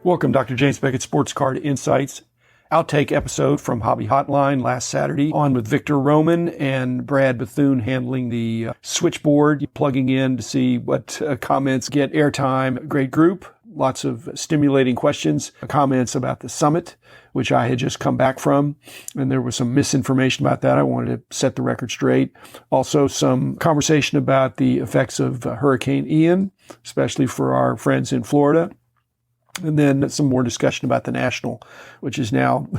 Welcome, Dr. James Beckett, Sports Card Insights. Outtake episode from Hobby Hotline last Saturday, on with Victor Roman and Brad Bethune handling the switchboard, plugging in to see what comments get airtime. Great group. Lots of stimulating questions, comments about the summit, which I had just come back from. And there was some misinformation about that. I wanted to set the record straight. Also, some conversation about the effects of Hurricane Ian, especially for our friends in Florida. And then some more discussion about the National, which is now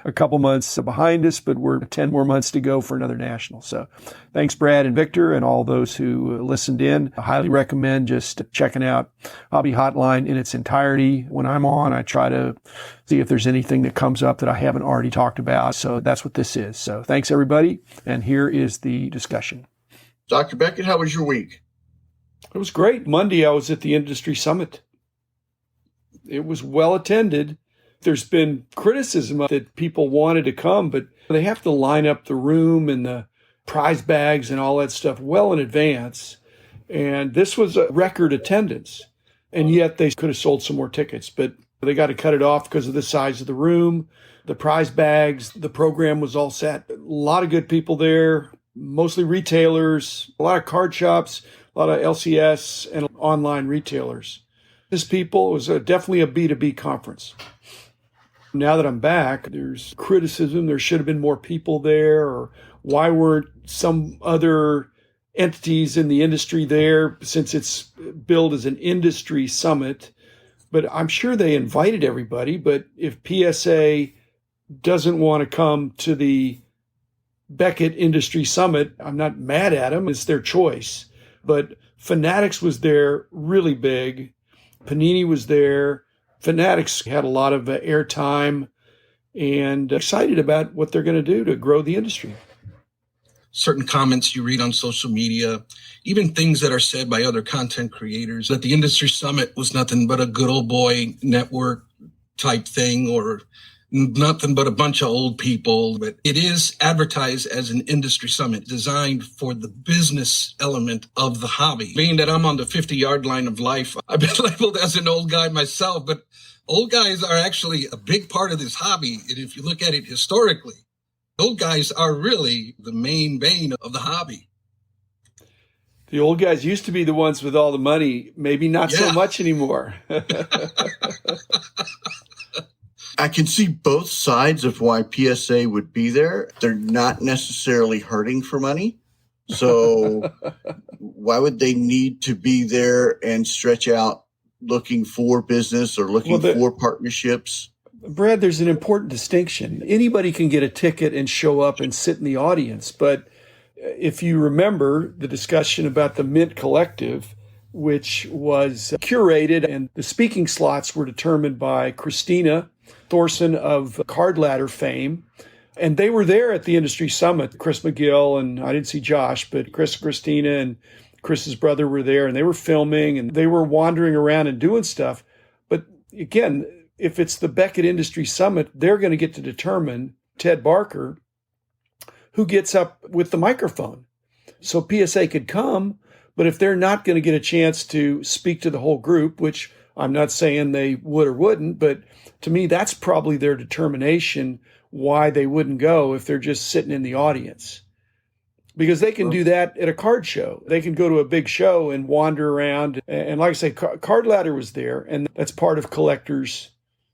a couple months behind us, but we're 10 more months to go for another National. So thanks, Brad and Victor, and all those who listened in. I highly recommend just checking out Hobby Hotline in its entirety. When I'm on, I try to see if there's anything that comes up that I haven't already talked about. So that's what this is. So thanks, everybody. And here is the discussion. Dr. Beckett, how was your week? It was great. Monday, I was at the Industry Summit. It was well attended. There's been criticism that people wanted to come, but they have to line up the room and the prize bags and all that stuff well in advance. And this was a record attendance. And yet they could have sold some more tickets, but they got to cut it off because of the size of the room, the prize bags. The program was all set. A lot of good people there, mostly retailers, a lot of card shops, a lot of LCS and online retailers. People, it was definitely a B2B conference. Now that I'm back, there's criticism. There should have been more people there, or why weren't some other entities in the industry there, since it's billed as an industry summit. But I'm sure they invited everybody. But if PSA doesn't want to come to the Beckett Industry Summit, I'm not mad at them. It's their choice. But Fanatics was there really big. Panini was there. Fanatics had a lot of airtime and excited about what they're going to do to grow the industry. Certain comments you read on social media, even things that are said by other content creators, that the industry summit was nothing but a good old boy network type thing, or nothing but a bunch of old people. But it is advertised as an industry summit designed for the business element of the hobby. Being that I'm on the 50-yard line of life, I've been labeled as an old guy myself, but old guys are actually a big part of this hobby. And if you look at it historically, old guys are really the main vein of the hobby. The old guys used to be the ones with all the money, maybe not so much anymore. I can see both sides of why PSA would be there. They're not necessarily hurting for money. So why would they need to be there and stretch out looking for business or looking for partnerships? Brad, there's an important distinction. Anybody can get a ticket and show up and sit in the audience. But if you remember the discussion about the Mint Collective, which was curated, and the speaking slots were determined by Christina Thorson of Card Ladder fame. And they were there at the industry summit. Chris McGill, and I didn't see Josh, but Christina and Chris's brother were there, and they were filming and they were wandering around and doing stuff. But again, if it's the Beckett Industry Summit, they're going to get to determine, Ted Barker, who gets up with the microphone. So PSA could come, but if they're not going to get a chance to speak to the whole group, which I'm not saying they would or wouldn't, but to me, that's probably their determination why they wouldn't go if they're just sitting in the audience. Because they can do that at a card show. They can go to a big show and wander around. And like I say, Card Ladder was there, and that's part of Collector's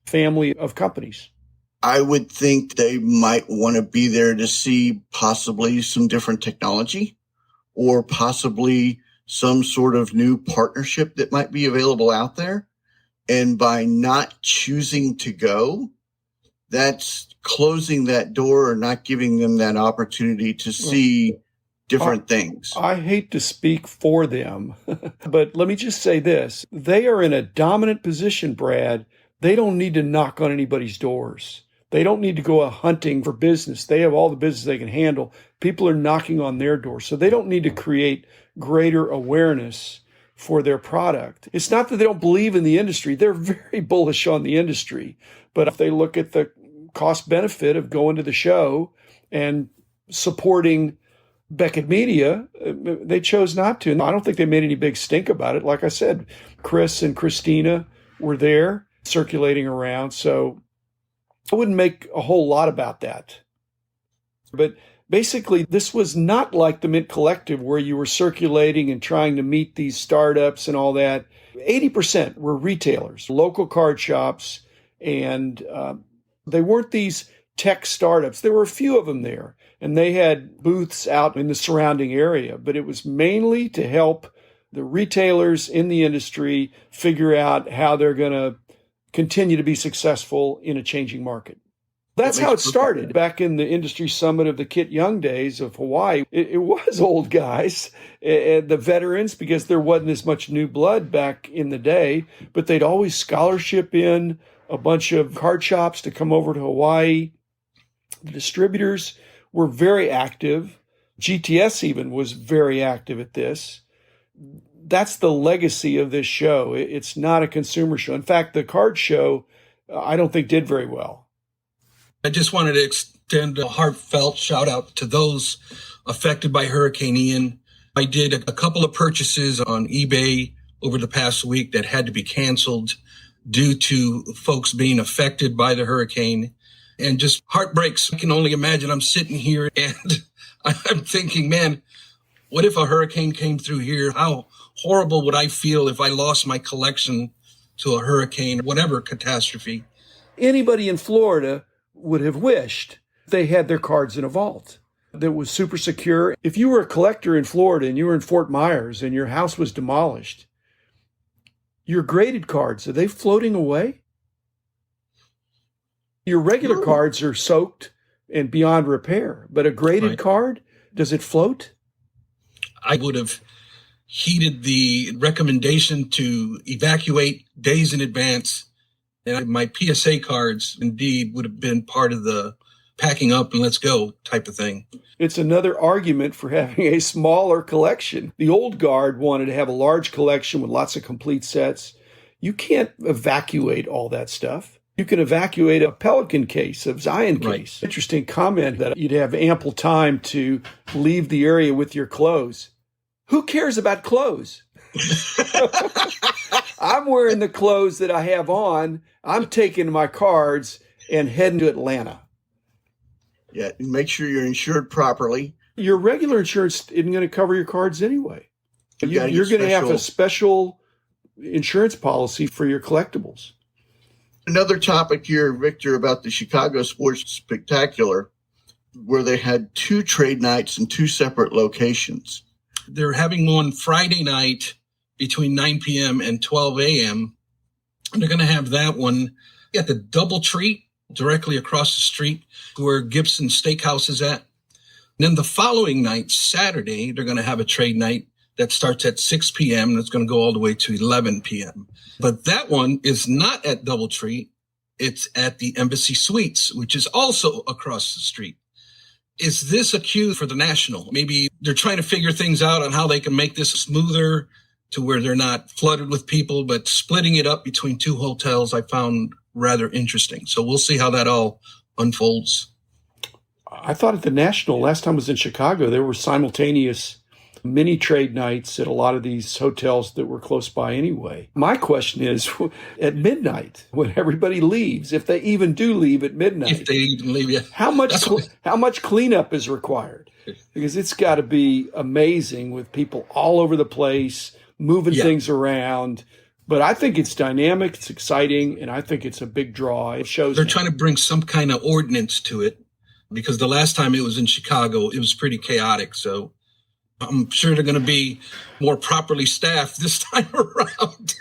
family of companies. I would think they might want to be there to see possibly some different technology, or possibly some sort of new partnership that might be available out there. And by not choosing to go, that's closing that door or not giving them that opportunity to see different things. I hate to speak for them, but let me just say this. They are in a dominant position, Brad. They don't need to knock on anybody's doors. They don't need to go hunting for business. They have all the business they can handle. People are knocking on their door. So they don't need to create greater awareness for their product. It's not that they don't believe in the industry. They're very bullish on the industry. But if they look at the cost benefit of going to the show and supporting Beckett Media, they chose not to. And I don't think they made any big stink about it. Like I said, Chris and Christina were there. circulating around. So I wouldn't make a whole lot about that. But basically, this was not like the Mint Collective where you were circulating and trying to meet these startups and all that. 80% were retailers, local card shops, and they weren't these tech startups. There were a few of them there, and they had booths out in the surrounding area, but it was mainly to help the retailers in the industry figure out how they're going to continue to be successful in a changing market. That's how it started. Back in the industry summit of the Kit Young days of Hawaii, it was old guys, the veterans, because there wasn't as much new blood back in the day, but they'd always scholarship in a bunch of card shops to come over to Hawaii. The distributors were very active. GTS even was very active at this. That's the legacy of this show. It's not a consumer show. In fact, the card show, I don't think did very well. I just wanted to extend a heartfelt shout out to those affected by Hurricane Ian. I did a couple of purchases on eBay over the past week that had to be canceled due to folks being affected by the hurricane, and just heartbreaks. I can only imagine. I'm sitting here and I'm thinking, man, what if a hurricane came through here? How horrible would I feel if I lost my collection to a hurricane, whatever catastrophe? Anybody in Florida would have wished they had their cards in a vault that was super secure. If you were a collector in Florida and you were in Fort Myers and your house was demolished, your graded cards, are they floating away? Your regular cards are soaked and beyond repair, but a graded card, does it float? I would have heeded the recommendation to evacuate days in advance. And my PSA cards, indeed, would have been part of the packing up and let's go type of thing. It's another argument for having a smaller collection. The old guard wanted to have a large collection with lots of complete sets. You can't evacuate all that stuff. You can evacuate a Pelican case, a Zion case. Right. Interesting comment that you'd have ample time to leave the area with your clothes. Who cares about clothes? I'm wearing the clothes that I have on. I'm taking my cards and heading to Atlanta. Yeah, make sure you're insured properly. Your regular insurance isn't going to cover your cards anyway. You're going to have a special insurance policy for your collectibles. Another topic here, Victor, about the Chicago Sports Spectacular, where they had 2 trade nights in 2 separate locations. They're having one Friday night between 9 p.m. and 12 a.m. And they're going to have that one at the DoubleTree directly across the street where Gibson Steakhouse is at. And then the following night, Saturday, they're going to have a trade night that starts at 6 p.m. and it's going to go all the way to 11 p.m. But that one is not at DoubleTree. It's at the Embassy Suites, which is also across the street. Is this a cue for the National? Maybe they're trying to figure things out on how they can make this smoother to where they're not flooded with people, but splitting it up between 2 hotels I found rather interesting. So we'll see how that all unfolds. I thought at the National, last time I was in Chicago, there were simultaneous mini trade nights at a lot of these hotels that were close by anyway. My question is, at midnight, when everybody leaves, if they even do leave at midnight, if they even leave, yeah. how much cleanup is required? Because it's got to be amazing with people all over the place, moving things around. But I think it's dynamic, it's exciting, and I think it's a big draw. It shows they're trying to bring some kind of ordinance to it, because the last time it was in Chicago, it was pretty chaotic. So I'm sure they're going to be more properly staffed this time around.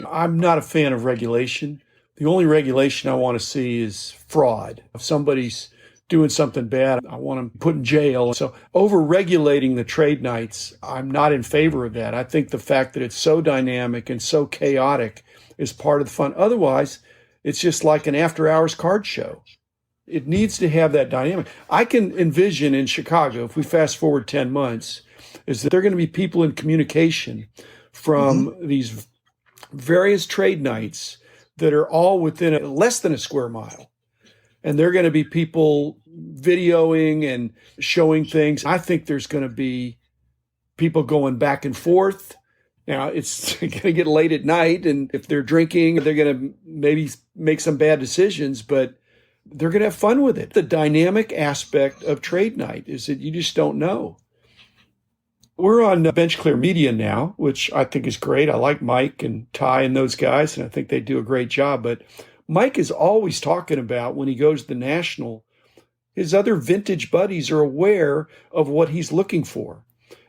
I'm not a fan of regulation. The only regulation I want to see is fraud. If somebody's doing something bad, I want them put in jail. So over-regulating the trade nights, I'm not in favor of that. I think the fact that it's so dynamic and so chaotic is part of the fun. Otherwise, it's just like an after-hours card show. It needs to have that dynamic. I can envision in Chicago, if we fast forward 10 months, is that there are going to be people in communication from these various trade nights that are all within less than a square mile. And there are going to be people videoing and showing things. I think there's going to be people going back and forth Now, it's going to get late at night, and if they're drinking, they're going to maybe make some bad decisions, but they're going to have fun with it. The dynamic aspect of trade night is that you just don't know. We're on Bench Clear Media now, which I think is great. I like Mike and Ty and those guys, and I think they do a great job. But Mike is always talking about when he goes to the National, his other vintage buddies are aware of what he's looking for.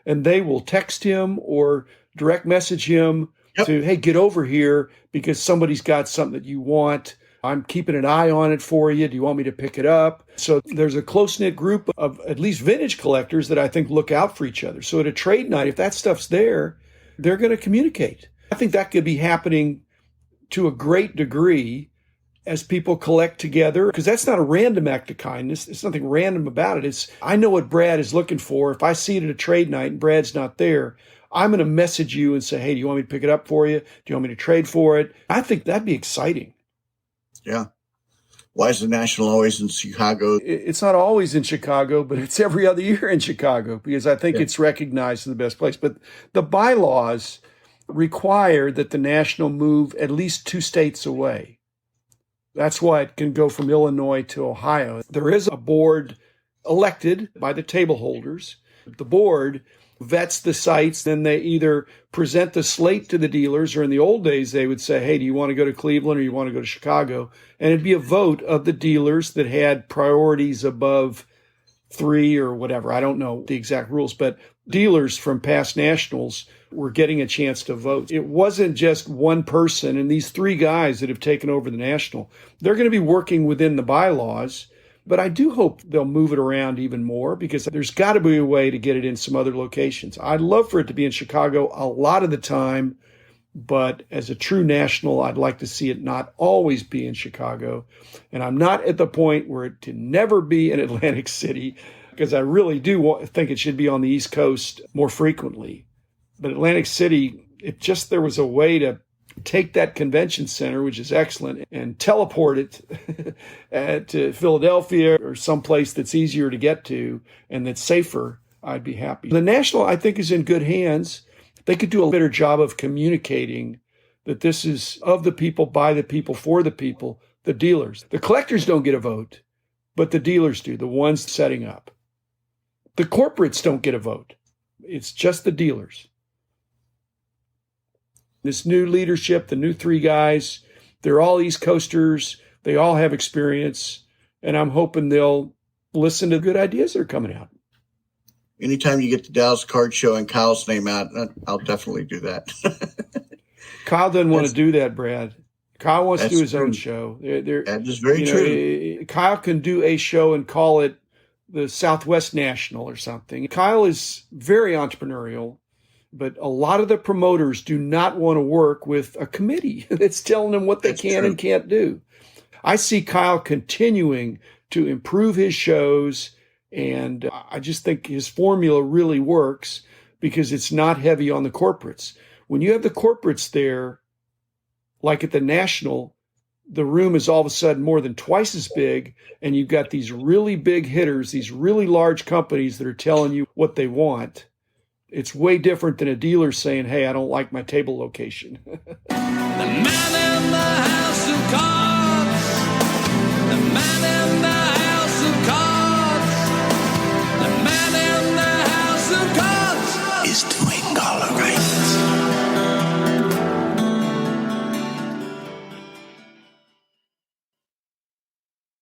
And they will text him or direct message him to, hey, get over here because somebody's got something that you want. I'm keeping an eye on it for you. Do you want me to pick it up? So there's a close-knit group of at least vintage collectors that I think look out for each other. So at a trade night, if that stuff's there, they're going to communicate. I think that could be happening to a great degree as people collect together, because that's not a random act of kindness. There's nothing random about it. I know what Brad is looking for. If I see it at a trade night and Brad's not there, I'm going to message you and say, hey, do you want me to pick it up for you? Do you want me to trade for it? I think that'd be exciting. Yeah. Why is the National always in Chicago? It's not always in Chicago, but it's every other year in Chicago because I think it's recognized as the best place. But the bylaws require that the National move at least 2 states away. That's why it can go from Illinois to Ohio. There is a board elected by the table holders. The board vets the sites, then they either present the slate to the dealers, or in the old days, they would say, hey, do you want to go to Cleveland or you want to go to Chicago? And it'd be a vote of the dealers that had priorities above 3 or whatever. I don't know the exact rules, but dealers from past Nationals were getting a chance to vote. It wasn't just one person, and these 3 guys that have taken over the National, they're going to be working within the bylaws. But I do hope they'll move it around even more because there's got to be a way to get it in some other locations. I'd love for it to be in Chicago a lot of the time, but as a true National, I'd like to see it not always be in Chicago. And I'm not at the point where it can never be in Atlantic City because I really do think it should be on the East Coast more frequently. But Atlantic City, there was a way to take that convention center, which is excellent, and teleport it to Philadelphia or someplace that's easier to get to and that's safer, I'd be happy. The National, I think, is in good hands. They could do a better job of communicating that this is of the people, by the people, for the people, the dealers. The collectors don't get a vote, but the dealers do, the ones setting up. The corporates don't get a vote. It's just the dealers. This new leadership, the new 3 guys, they're all East Coasters. They all have experience. And I'm hoping they'll listen to good ideas that are coming out. Anytime you get the Dallas Card Show and Kyle's name out, I'll definitely do that. Kyle doesn't want to do that, Brad. Kyle wants to do his own show. That is very true. Kyle can do a show and call it the Southwest National or something. Kyle is very entrepreneurial. But a lot of the promoters do not want to work with a committee that's telling them what they can and can't do. I see Kyle continuing to improve his shows, and I just think his formula really works because it's not heavy on the corporates. When you have the corporates there, like at the National, the room is all of a sudden more than twice as big, and you've got these really big hitters, these really large companies that are telling you what they want. It's way different than a dealer saying, hey, I don't like my table location. The man in the house of cards. The man in the house of cards. The man in the house of cards is doing